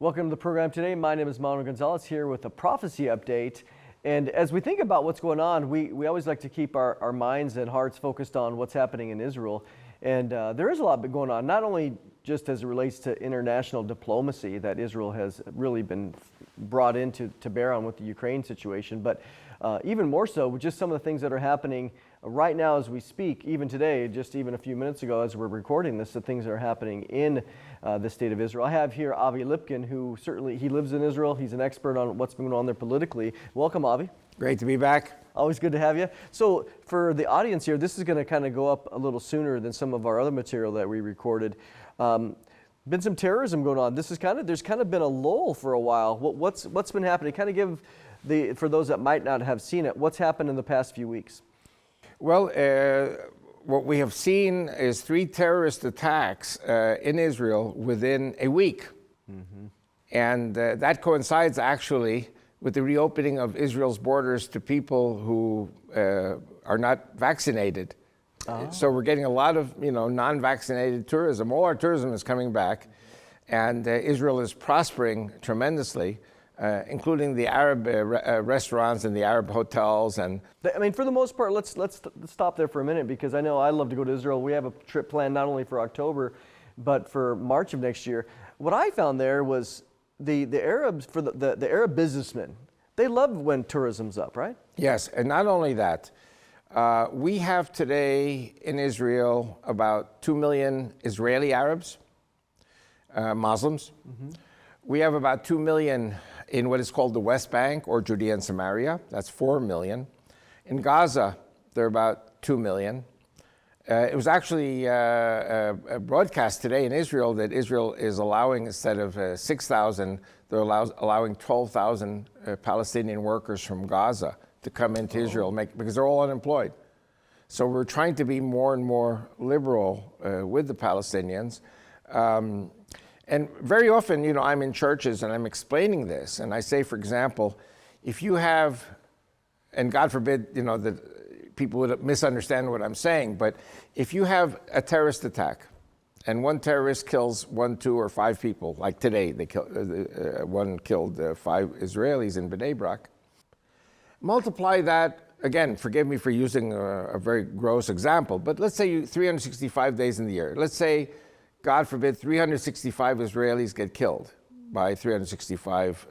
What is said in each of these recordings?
Welcome to the program today. My name is Manuel Gonzalez here with a prophecy update. And as we think about what's going on, we always like to keep our minds and hearts focused on what's happening in Israel. And there is a lot going on, not only just as it relates to international diplomacy that Israel has really been brought into to bear on with the Ukraine situation, but even more so with just some of the things that are happening right now as we speak, even today, just even a few minutes ago as we're recording this, the things that are happening in the state of Israel. I have here Avi Lipkin, who he lives in Israel. He's an expert on what's going on there politically. Welcome, Avi. Great to be back. Always good to have you. So for the audience here, this is going to kind of go up a little sooner than some of our other material that we recorded. Been some terrorism going on. There's kind of been a lull for a while. What's been happening? Kind of give for those that might not have seen it, what's happened in the past few weeks? Well, what we have seen is 3 terrorist attacks in Israel within a week. Mm-hmm. And that coincides actually with the reopening of Israel's borders to people who are not vaccinated. Oh. So we're getting a lot of non-vaccinated tourism. All our tourism is coming back, and Israel is prospering tremendously. Including the Arab restaurants and the Arab hotels. And I mean, for the most part, let's stop there for a minute, because I know I love to go to Israel. We have a trip planned not only for October, but for March of next year. What I found there was the Arabs, for the Arab businessmen, they love when tourism's up, right? Yes, and not only that, we have today in Israel about 2 million Israeli Arabs, Muslims. Mm-hmm. We have about 2 million in what is called the West Bank or Judea and Samaria. That's 4 million. In Gaza, there are about 2 million. It was actually broadcast today in Israel that Israel is allowing, instead of 6,000, they're allowing 12,000 Palestinian workers from Gaza to come into Israel because they're all unemployed. So we're trying to be more and more liberal with the Palestinians. And very often, I'm in churches and I'm explaining this, and I say, for example, if you have, and God forbid, that people would misunderstand what I'm saying, but if you have a terrorist attack and one terrorist kills 1, 2, or 5 people, like today, one killed 5 Israelis in Bnei Brak, multiply that, again, forgive me for using a very gross example, but let's say 365 days in the year. Let's say, God forbid, 365 Israelis get killed by 365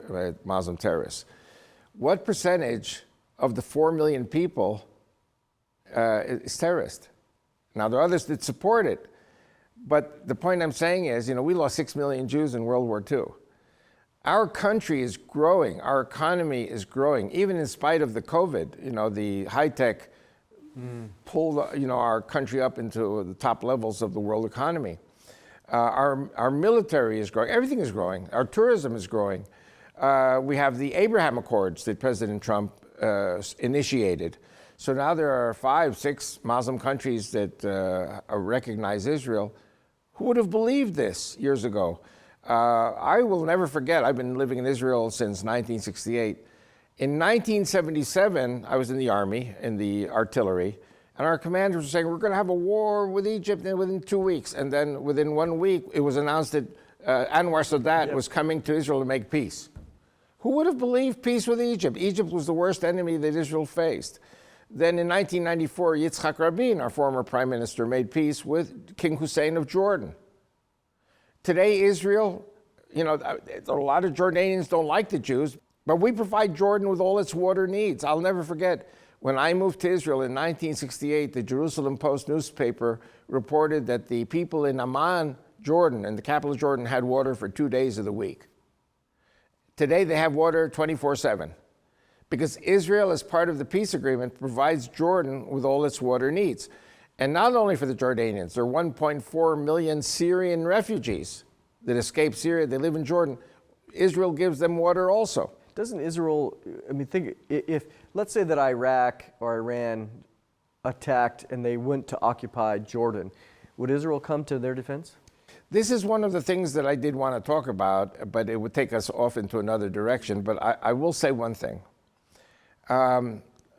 Muslim terrorists. What percentage of the 4 million people is terrorist? Now, there are others that support it, but the point I'm saying is, we lost 6 million Jews in World War II. Our country is growing. Our economy is growing, even in spite of the COVID. The high-tech pulled our country up into the top levels of the world economy. Our military is growing. Everything is growing. Our tourism is growing. We have the Abraham Accords that President Trump initiated. So now there are 5, 6 Muslim countries that recognize Israel. Who would have believed this years ago? I will never forget, I've been living in Israel since 1968. In 1977, I was in the army, in the artillery, and our commanders were saying, we're going to have a war with Egypt within 2 weeks. And then within 1 week, it was announced that Anwar Sadat was coming to Israel to make peace. Who would have believed peace with Egypt? Egypt was the worst enemy that Israel faced. Then in 1994, Yitzhak Rabin, our former prime minister, made peace with King Hussein of Jordan. Today, Israel, a lot of Jordanians don't like the Jews, but we provide Jordan with all its water needs. I'll never forget, when I moved to Israel in 1968, the Jerusalem Post newspaper reported that the people in Amman, Jordan, in the capital of Jordan, had water for 2 days of the week. Today, they have water 24/7. Because Israel, as part of the peace agreement, provides Jordan with all its water needs. And not only for the Jordanians, there are 1.4 million Syrian refugees that escaped Syria. They live in Jordan. Israel gives them water also. Doesn't Israel, think if, let's say that Iraq or Iran attacked and they went to occupy Jordan, would Israel come to their defense? This is one of the things that I did want to talk about, but it would take us off into another direction. But I will say one thing.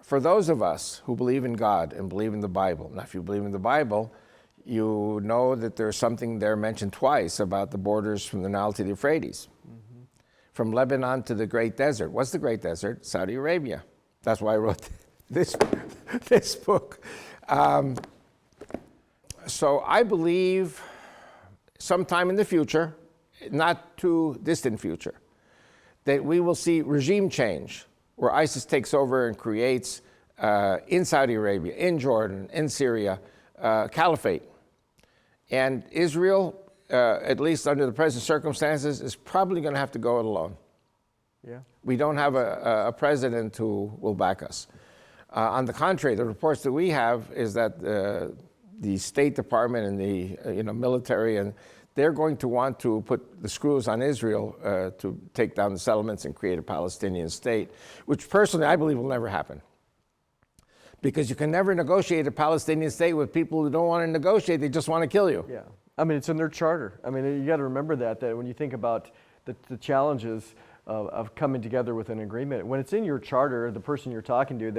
For those of us who believe in God and believe in the Bible, now if you believe in the Bible, you know that there's something there mentioned twice about the borders from the Nile to the Euphrates. Mm-hmm. from Lebanon to the Great Desert. What's the Great Desert? Saudi Arabia. That's why I wrote this book. So I believe sometime in the future, not too distant future, that we will see regime change, where ISIS takes over and creates in Saudi Arabia, in Jordan, in Syria, caliphate. And Israel, at least under the present circumstances, is probably going to have to go it alone. Yeah. We don't have a president who will back us. On the contrary, the reports that we have is that the State Department and the military, and they're going to want to put the screws on Israel to take down the settlements and create a Palestinian state, which personally I believe will never happen. Because you can never negotiate a Palestinian state with people who don't want to negotiate, they just want to kill you. Yeah, I mean, it's in their charter. I mean, you got to remember that when you think about the challenges of coming together with an agreement, when it's in your charter, the person you're talking to,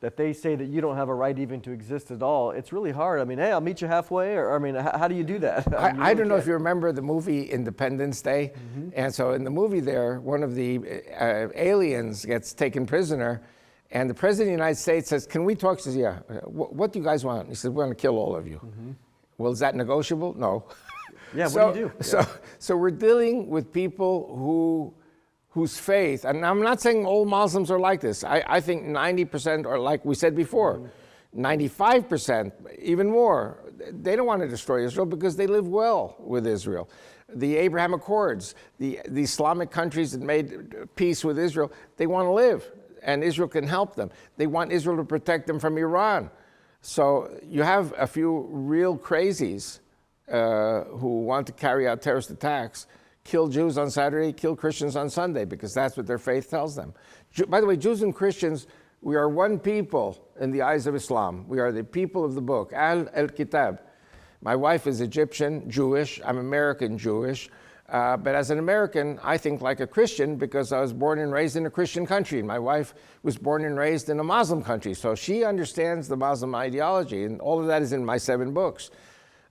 that they say that you don't have a right even to exist at all, it's really hard. I mean, hey, I'll meet you halfway, or I mean, how do you do that? I don't know if you remember the movie Independence Day, and so in the movie there, one of the aliens gets taken prisoner, and the President of the United States says, can we talk? He says, yeah. What do you guys want? He says, we're going to kill all of you. Well, is that negotiable? No. Yeah, what do you do? So we're dealing with people whose faith, and I'm not saying all Muslims are like this. I think 90% are like we said before. 95%, even more, they don't want to destroy Israel because they live well with Israel. The Abraham Accords, the Islamic countries that made peace with Israel, they want to live. And Israel can help them. They want Israel to protect them from Iran. So you have a few real crazies who want to carry out terrorist attacks, kill Jews on Saturday, kill Christians on Sunday, because that's what their faith tells them. By the way, Jews and Christians, we are one people in the eyes of Islam. We are the people of the book, al-Kitab. My wife is Egyptian, Jewish. I'm American, Jewish. But as an American, I think like a Christian because I was born and raised in a Christian country. And my wife was born and raised in a Muslim country. So she understands the Muslim ideology. And all of that is in my 7 books.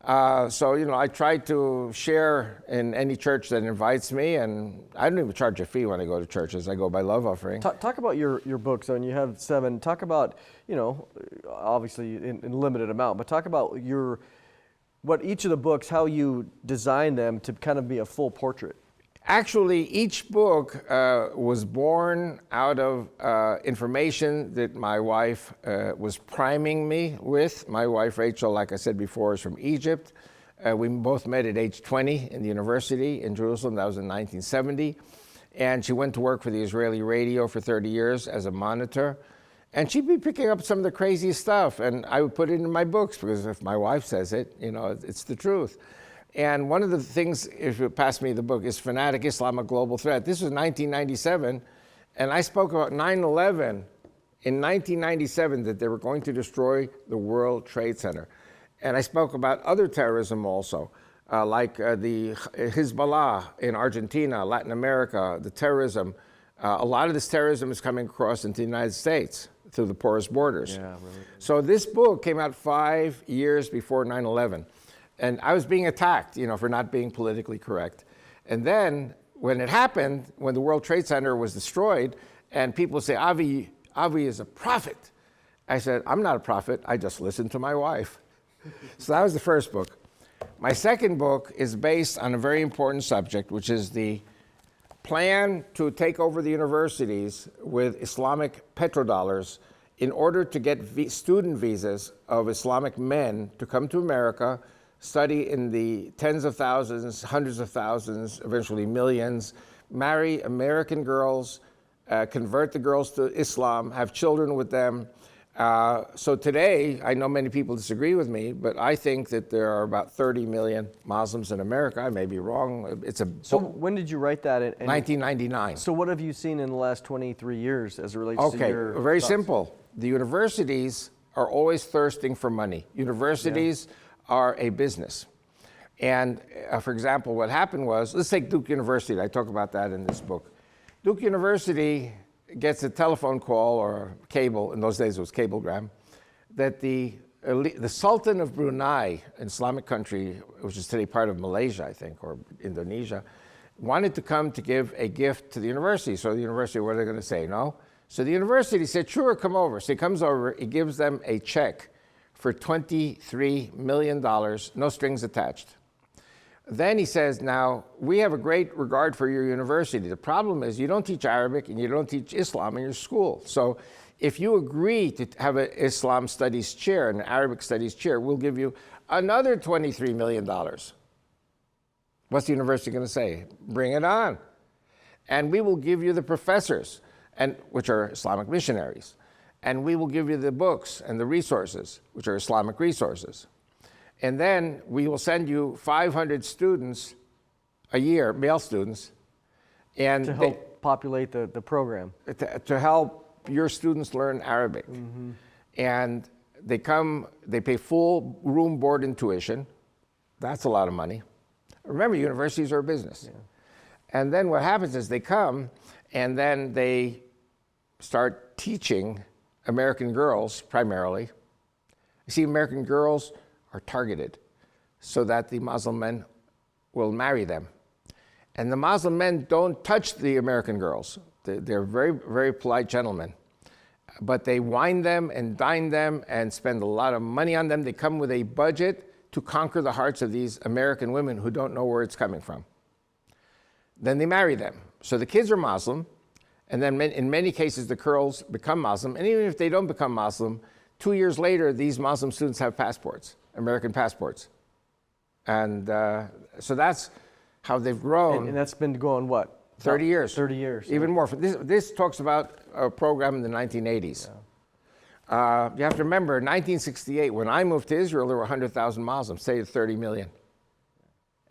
So, I try to share in any church that invites me. And I don't even charge a fee when I go to churches. I go by love offering. Talk about your books. I mean, you have 7. Talk about, obviously in limited amount. But talk about what each of the books, how you design them to kind of be a full portrait. Actually, each book was born out of information that my wife was priming me with. My wife, Rachel, like I said before, is from Egypt. We both met at age 20 in the university in Jerusalem. That was in 1970. And she went to work for the Israeli radio for 30 years as a monitor. And she'd be picking up some of the craziest stuff, and I would put it in my books, because if my wife says it, it's the truth. And one of the things, if you pass me the book, is Fanatic Islam, a Global Threat. This was 1997, and I spoke about 9/11 in 1997, that they were going to destroy the World Trade Center. And I spoke about other terrorism also, like the Hezbollah in Argentina, Latin America, the terrorism. A lot of this terrorism is coming across into the United States through the porous borders. Yeah, really. So this book came out 5 years before 9/11. And I was being attacked, for not being politically correct. And then when it happened, when the World Trade Center was destroyed, and people say, Avi is a prophet. I said, I'm not a prophet, I just listened to my wife. So that was the first book. My second book is based on a very important subject, which is the plan to take over the universities with Islamic petrodollars in order to get student visas of Islamic men to come to America, study in the tens of thousands, hundreds of thousands, eventually millions, marry American girls, convert the girls to Islam, have children with them. So today, I know many people disagree with me, but I think that there are about 30 million Muslims in America. I may be wrong. So when did you write that? 1999. So what have you seen in the last 23 years as it relates to your Okay, very thoughts? simple. The universities are always thirsting for money. Universities are a business. And for example, what happened was, let's take Duke University. I talk about that in this book. Duke University gets a telephone call or cable, in those days it was cablegram, that the Sultan of Brunei, an Islamic country, which is today part of Malaysia, I think, or Indonesia, wanted to come to give a gift to the university. So the university, what are they going to say? No? So the university said, sure, come over. So he comes over, he gives them a check for $23 million, no strings attached. Then he says, now, we have a great regard for your university. The problem is you don't teach Arabic and you don't teach Islam in your school. So if you agree to have an Islam studies chair and an Arabic studies chair, we'll give you another $23 million. What's the university going to say? Bring it on. And we will give you the professors, which are Islamic missionaries. And we will give you the books and the resources, which are Islamic resources. And then we will send you 500 students a year, male students. And to help populate the program. To help your students learn Arabic. Mm-hmm. And they come, they pay full room, board, and tuition. That's a lot of money. Remember, universities are a business. Yeah. And then what happens is they come, and then they start teaching American girls primarily. You see, American girls are targeted so that the Muslim men will marry them. And the Muslim men don't touch the American girls. They're very, very polite gentlemen. But they wine them and dine them and spend a lot of money on them. They come with a budget to conquer the hearts of these American women who don't know where it's coming from. Then they marry them. So the kids are Muslim, and then in many cases the girls become Muslim. And even if they don't become Muslim, 2 years later, these Muslim students have passports, American passports. And so that's how they've grown. And that's been going, what? 30 years. 30 years. Even more. This talks about a program in the 1980s. Yeah. You have to remember, in 1968, when I moved to Israel, there were 100,000 Muslims, say 30 million.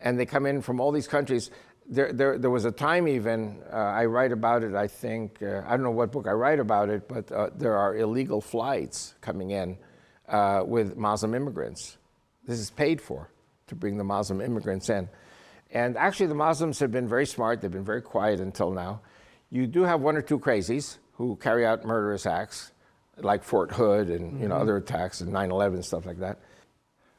And they come in from all these countries. There was a time even, I write about it, I think, I don't know what book I write about it, but there are illegal flights coming in with Muslim immigrants. This is paid for, to bring the Muslim immigrants in. And actually the Muslims have been very smart, they've been very quiet until now. You do have one or two crazies who carry out murderous acts, like Fort Hood and other attacks and 9/11, stuff like that.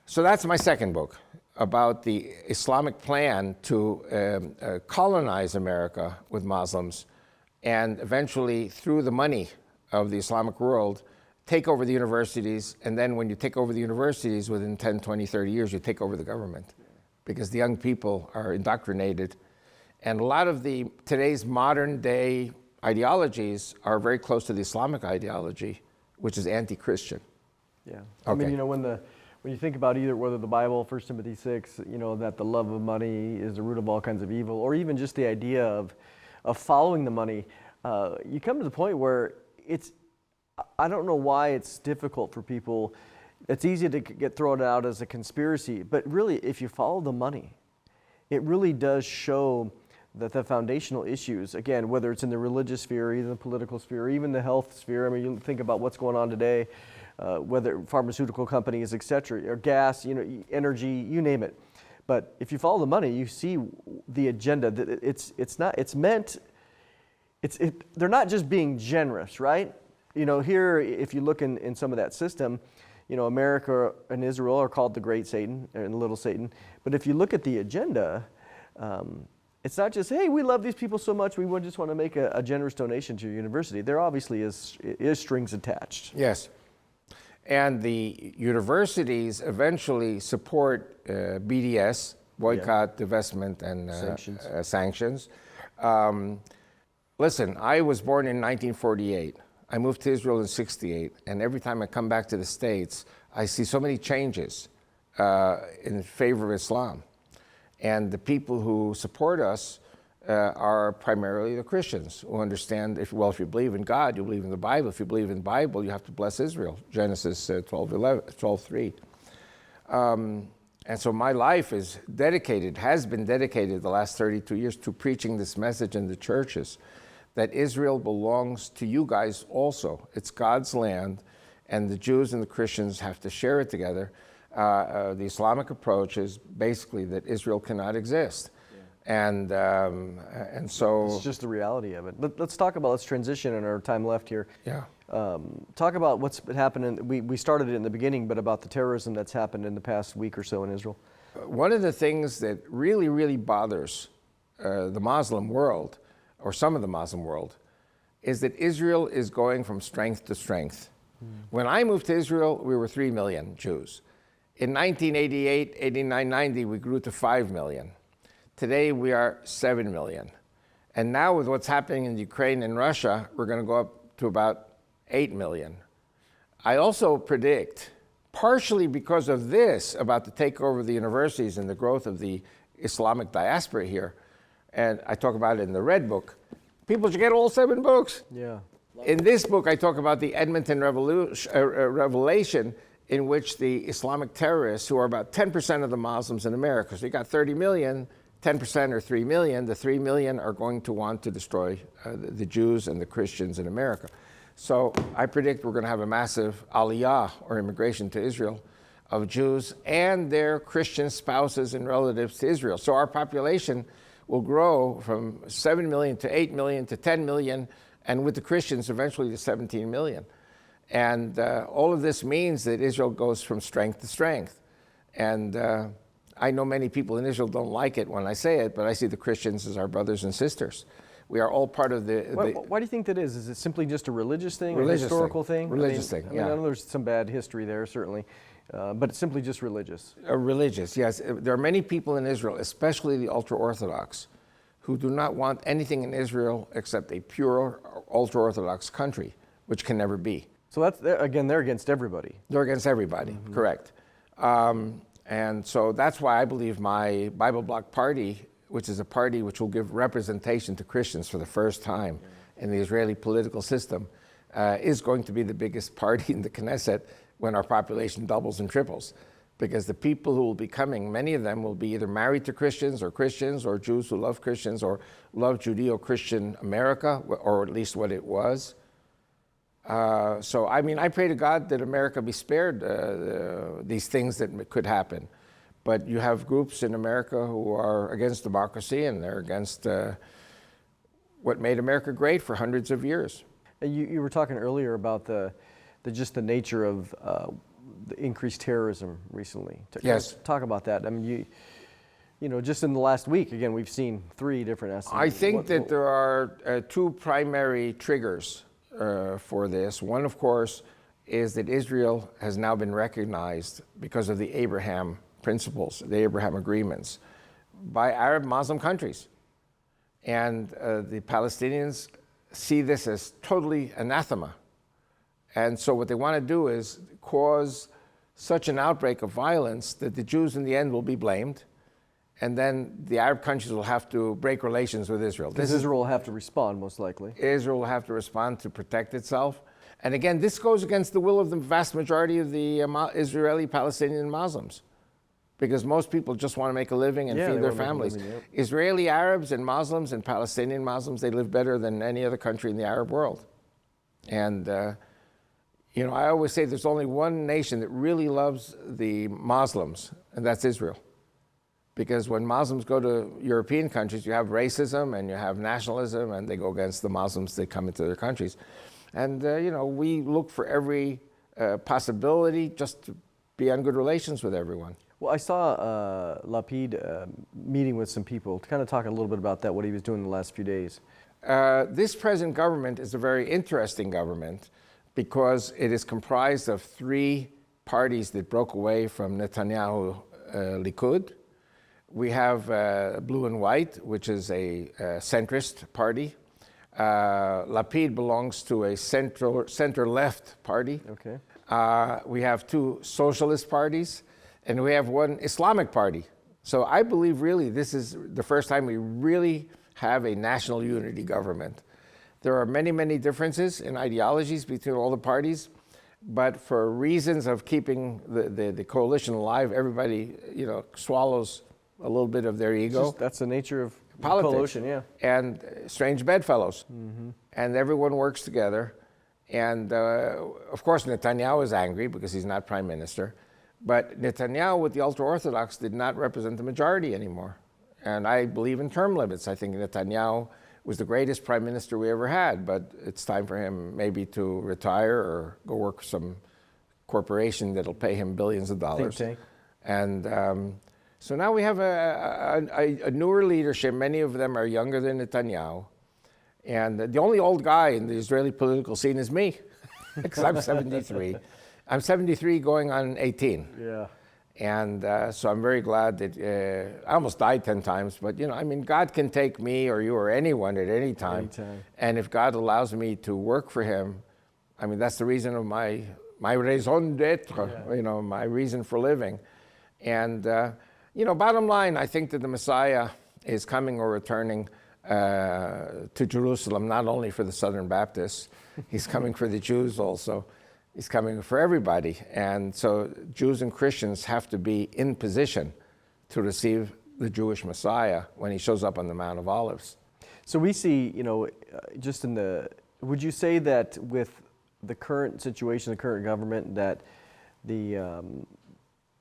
So that's my second book, about the Islamic plan to colonize America with Muslims and eventually, through the money of the Islamic world, take over the universities. And then when you take over the universities, within 10, 20, 30 years, you take over the government, because the young people are indoctrinated. And a lot of today's modern day ideologies are very close to the Islamic ideology, which is anti-Christian. Yeah. Okay. I mean, when you think about whether the Bible, 1 Timothy 6, that the love of money is the root of all kinds of evil, or even just the idea of following the money, you come to the point where I don't know why it's difficult for people. It's easy to get thrown out as a conspiracy, but really, if you follow the money, it really does show that the foundational issues, again, whether it's in the religious sphere, even the political sphere, even the health sphere. I mean, you think about what's going on today, whether pharmaceutical companies, et cetera, or gas, energy, you name it. But if you follow the money, you see the agenda. They're not just being generous, right? Here, if you look in some of that system, America and Israel are called the Great Satan and Little Satan. But if you look at the agenda, it's not just, hey, we love these people so much, we just want to make a generous donation to your university. There obviously is strings attached. Yes. And the universities eventually support BDS, boycott, divestment, and sanctions. Listen, I was born in 1948. I moved to Israel in 68, and every time I come back to the States, I see so many changes in favor of Islam. And the people who support us are primarily the Christians who understand, if you believe in God, you believe in the Bible. If you believe in the Bible, you have to bless Israel, Genesis 12:3. And so my life has been dedicated the last 32 years to preaching this message in the churches, that Israel belongs to you guys also. It's God's land, and the Jews and the Christians have to share it together. The Islamic approach is basically that Israel cannot exist. And so... It's just the reality of it. Let's transition in our time left here. Yeah. Talk about what's been happening. We started it in the beginning, but about the terrorism that's happened in the past week or so in Israel. One of the things that really, really bothers the Muslim world, or some of the Muslim world, is that Israel is going from strength to strength. When I moved to Israel, we were 3 million Jews. In 1988, 89, 90, we grew to 5 million. Today, we are 7 million. And now with what's happening in Ukraine and Russia, we're going to go up to about 8 million. I also predict, partially because of this, about the takeover of the universities and the growth of the Islamic diaspora here, and I talk about it in the Red Book, people should get all 7 books. Yeah. In this book, I talk about the Edmonton Revelation, in which the Islamic terrorists, who are about 10% of the Muslims in America, so you got 30 million, 10% or 3 million, the 3 million are going to want to destroy the Jews and the Christians in America. So I predict we're going to have a massive aliyah, or immigration to Israel, of Jews and their Christian spouses and relatives to Israel. So our population will grow from 7 million to 8 million to 10 million, and with the Christians, eventually to 17 million. And all of this means that Israel goes from strength to strength. And I know many people in Israel don't like it when I say it, but I see the Christians as our brothers and sisters. We are all part of the... Why do you think that is? Is it simply just a religious thing, religious a historical thing? Religious thing, yeah. I know there's some bad history there, certainly, but it's simply just religious. Religious, yes. There are many people in Israel, especially the ultra-Orthodox, who do not want anything in Israel except a pure ultra-Orthodox country, which can never be. So that's, again, they're against everybody. They're against everybody, correct. And so that's why I believe my Bible Bloc party, which is a party which will give representation to Christians for the first time in the Israeli political system, is going to be the biggest party in the Knesset when our population doubles and triples. Because the people who will be coming, many of them will be either married to Christians, or Jews who love Christians, or love Judeo-Christian America, or at least what it was. So, I mean, I pray to God that America be spared these things that could happen. But you have groups in America who are against democracy, and they're against what made America great for hundreds of years. You were talking earlier about just the nature of the increased terrorism recently. Yes. Talk about that. I mean, you know, just in the last week, again, we've seen 3 different estimates. I think that there are 2 primary triggers for this. One, of course, is that Israel has now been recognized because of the Abraham principles, the Abraham agreements, by Arab Muslim countries. And the Palestinians see this as totally anathema. And so what they want to do is cause such an outbreak of violence that the Jews in the end will be blamed, and then the Arab countries will have to break relations with Israel. Because Israel will have to respond, most likely. Israel will have to respond to protect itself. And again, this goes against the will of the vast majority of the Israeli Palestinian Muslims, because most people just want to make a living and feed their families. Israeli Arabs and Muslims and Palestinian Muslims, they live better than any other country in the Arab world. And you know, I always say there's only one nation that really loves the Muslims, and that's Israel. Because when Muslims go to European countries, you have racism and you have nationalism, and they go against the Muslims that come into their countries. And, you know, we look for every possibility just to be on good relations with everyone. Well, I saw Lapid meeting with some people to kind of talk a little bit about that, what he was doing the last few days. This present government is a very interesting government because it is comprised of 3 parties that broke away from Netanyahu Likud. We have Blue and White, which is a centrist party. Lapid belongs to a center-left party. Okay. We have 2 socialist parties, and we have 1 Islamic party. So I believe really this is the first time we really have a national unity government. There are many, many differences in ideologies between all the parties, but for reasons of keeping the coalition alive, everybody, you know, swallows a little bit of their ego. That's the nature of politics. Coalition, yeah. And strange bedfellows. And everyone works together. And of course, Netanyahu is angry because he's not prime minister. But Netanyahu with the ultra-Orthodox did not represent the majority anymore. And I believe in term limits. I think Netanyahu was the greatest prime minister we ever had, but it's time for him maybe to retire or go work for some corporation that'll pay him billions of dollars. Think tank. And So now we have a newer leadership. Many of them are younger than Netanyahu. And the only old guy in the Israeli political scene is me, because I'm 73. I'm 73 going on 18. Yeah. And so I'm very glad that I almost died 10 times, but I mean, God can take me or you or anyone at any time. Anytime. And if God allows me to work for him, I mean, that's the reason of my raison d'etre, my reason for living. And, bottom line, I think that the Messiah is coming or returning to Jerusalem, not only for the Southern Baptists, he's coming for the Jews also. He's coming for everybody. And so Jews and Christians have to be in position to receive the Jewish Messiah when he shows up on the Mount of Olives. So we see, just would you say that with the current situation, the current government, that the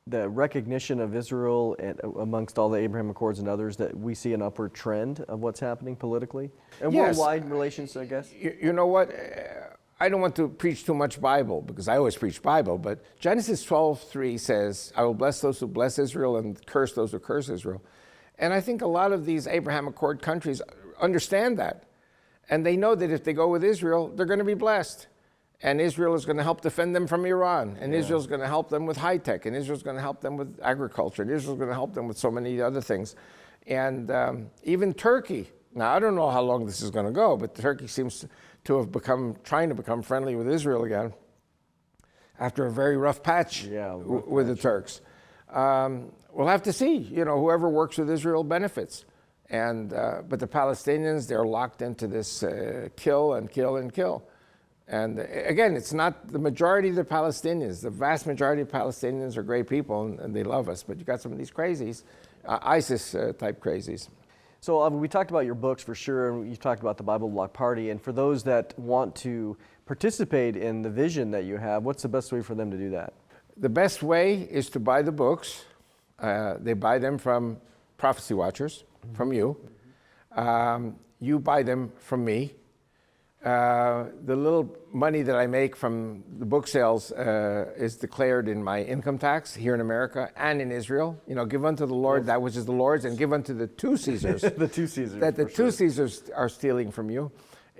recognition of Israel and amongst all the Abraham Accords and others, that we see an upward trend of what's happening politically and worldwide relations, I guess? You know what? I don't want to preach too much Bible, because I always preach Bible, but Genesis 12:3 says, I will bless those who bless Israel and curse those who curse Israel. And I think a lot of these Abraham Accord countries understand that. And they know that if they go with Israel, they're going to be blessed. And Israel is going to help defend them from Iran. And Israel is going to help them with high tech. And Israel is going to help them with agriculture. And Israel is going to help them with so many other things. And even Turkey. Now, I don't know how long this is going to go, but Turkey seems to have trying to become friendly with Israel again after a very rough patch with the Turks. We'll have to see. Whoever works with Israel benefits. And but the Palestinians, they're locked into this kill and kill and kill. And again, it's not the majority of the Palestinians. The vast majority of Palestinians are great people and they love us. But you got some of these crazies, ISIS-type crazies. So we talked about your books for sure, and you talked about the Bible Block Party. And for those that want to participate in the vision that you have, what's the best way for them to do that? The best way is to buy the books. They buy them from Prophecy Watchers, from you. You buy them from me. The little money that I make from the book sales is declared in my income tax here in America and in Israel. Give unto the Lord that which is the Lord's, and give unto the two Caesars. The two Caesars. That the two Caesars are stealing from you.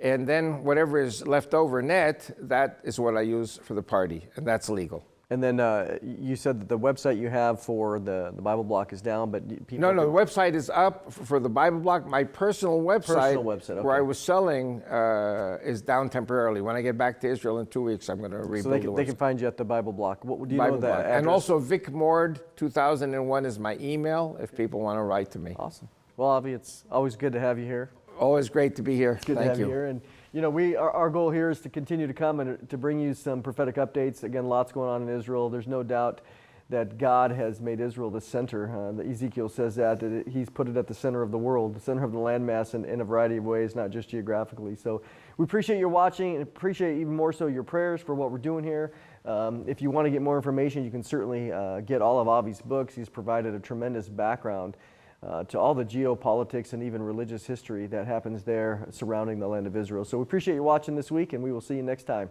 And then whatever is left over net, that is what I use for the party, and that's legal. And then you said that the website you have for the Bible Block is down, but people... No, the website is up for the Bible Block. My personal website okay. where I was selling is down temporarily. When I get back to Israel in 2 weeks, I'm going to rebuild the website. They can find you at the Bible Block. What do you Bible know that Block. address? And also vicmord2001 is my email if people want to write to me. Awesome. Well, Avi, it's always good to have you here. Always great to be here. It's good to have you here. And our goal here is to continue to come and to bring you some prophetic updates. Again, lots going on in Israel. There's no doubt that God has made Israel the center. Ezekiel says that he's put it at the center of the world, the center of the landmass in a variety of ways, not just geographically. So we appreciate your watching and appreciate even more so your prayers for what we're doing here. If you want to get more information, you can certainly get all of Avi's books. He's provided a tremendous background to all the geopolitics and even religious history that happens there surrounding the land of Israel. So we appreciate you watching this week, and we will see you next time.